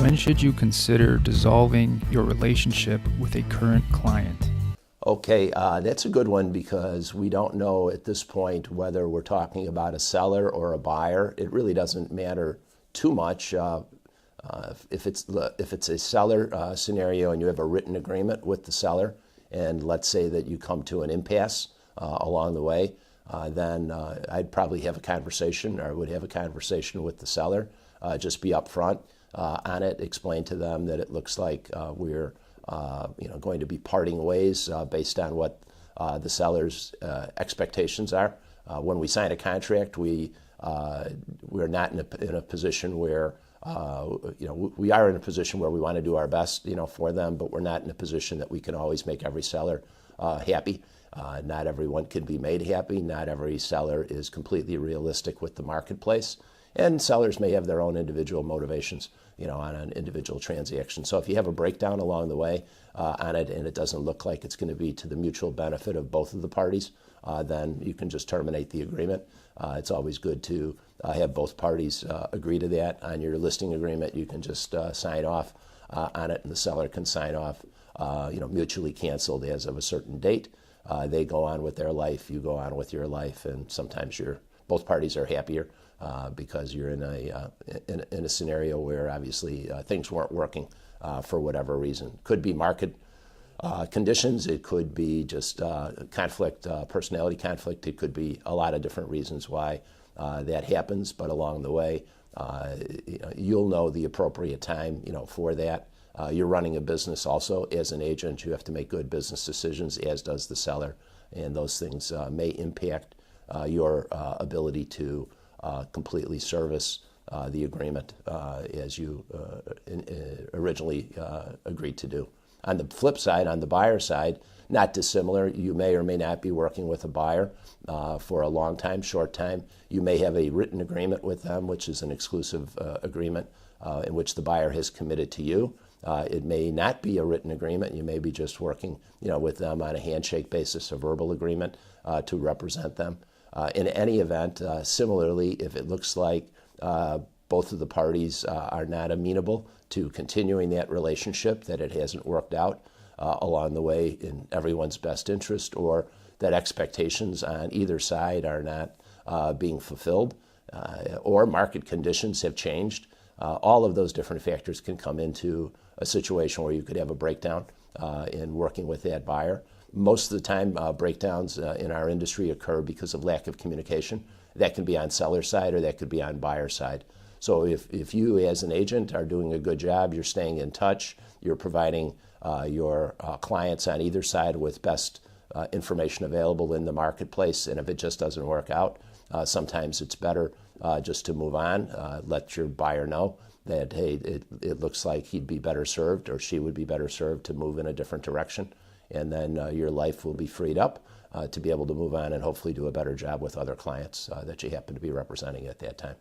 When should you consider dissolving your relationship with a current client? Okay, that's a good one because we don't know at this point whether we're talking about a seller or a buyer. It really doesn't matter too much. If it's a seller scenario and you have a written agreement with the seller, and let's say that you come to an impasse along the way, then I'd probably have a conversation, or would have a conversation with the seller. Just be upfront on it. Explain to them that it looks like we're going to be parting ways based on what the seller's expectations are. When we sign a contract, we're not in a position where we are in a position where we want to do our best, for them, but we're not in a position that we can always make every seller happy. Not everyone can be made happy. Not every seller is completely realistic with the marketplace. And sellers may have their own individual motivations, on an individual transaction. So if you have a breakdown along the way on it and it doesn't look like it's going to be to the mutual benefit of both of the parties, then you can just terminate the agreement. It's always good to have both parties agree to that. On your listing agreement, you can just sign off on it, and the seller can sign off, mutually canceled as of a certain date. They go on with their life, you go on with your life, and sometimes both parties are happier because you're in a scenario where obviously things weren't working for whatever reason. Could be market conditions, it could be just conflict, personality conflict. It could be a lot of different reasons why that happens, but along the way, you'll know the appropriate time, for that. You're running a business also as an agent. You have to make good business decisions, as does the seller, and those things may impact your ability to completely service the agreement as you originally agreed to do. On the flip side, on the buyer side, not dissimilar. You may or may not be working with a buyer for a long time, short time. You may have a written agreement with them, which is an exclusive agreement in which the buyer has committed to you. It may not be a written agreement. You may be just working, with them on a handshake basis, a verbal agreement to represent them. In any event, similarly, if it looks like both of the parties are not amenable to continuing that relationship, that it hasn't worked out along the way in everyone's best interest, or that expectations on either side are not being fulfilled, or market conditions have changed, all of those different factors can come into a situation where you could have a breakdown in working with that buyer. Most of the time, breakdowns in our industry occur because of lack of communication. That can be on seller side or that could be on buyer side. So if you as an agent are doing a good job, you're staying in touch, you're providing your clients on either side with best information available in the marketplace, and if it just doesn't work out, sometimes it's better just to move on, let your buyer know that, hey, it looks like he'd be better served or she would be better served to move in a different direction. And then your life will be freed up to be able to move on and hopefully do a better job with other clients that you happen to be representing at that time.